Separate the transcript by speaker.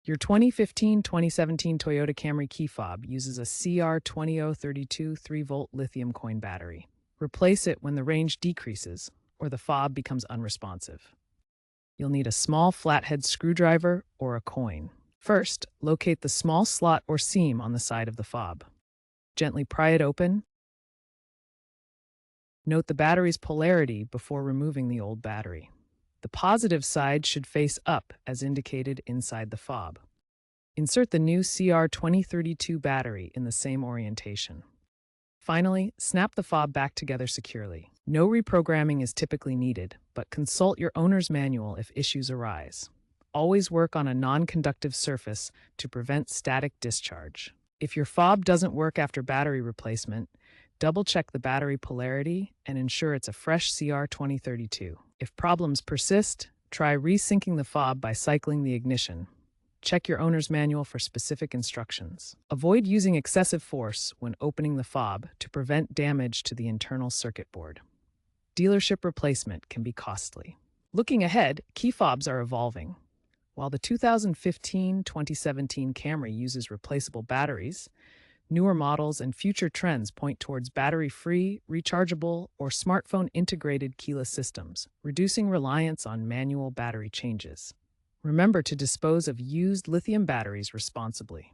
Speaker 1: Your 2015-2017 Toyota Camry key fob uses a CR20032 3-volt lithium coin battery. Replace it when the range decreases or the fob becomes unresponsive. You'll need a small flathead screwdriver or a coin. First, locate the small slot or seam on the side of the fob. Gently pry it open. Note the battery's polarity before removing the old battery. The positive side should face up as indicated inside the fob. Insert the new CR2032 battery in the same orientation. Finally, snap the fob back together securely. No reprogramming is typically needed, but consult your owner's manual if issues arise. Always work on a non-conductive surface to prevent static discharge. If your fob doesn't work after battery replacement, double-check the battery polarity and ensure it's a fresh CR2032. If problems persist, try resyncing the fob by cycling the ignition. Check your owner's manual for specific instructions. Avoid using excessive force when opening the fob to prevent damage to the internal circuit board. Dealership replacement can be costly. Looking ahead, key fobs are evolving. While the 2015-2017 Camry uses replaceable batteries, newer models and future trends point towards battery-free, rechargeable, or smartphone-integrated keyless systems, reducing reliance on manual battery changes. Remember to dispose of used lithium batteries responsibly.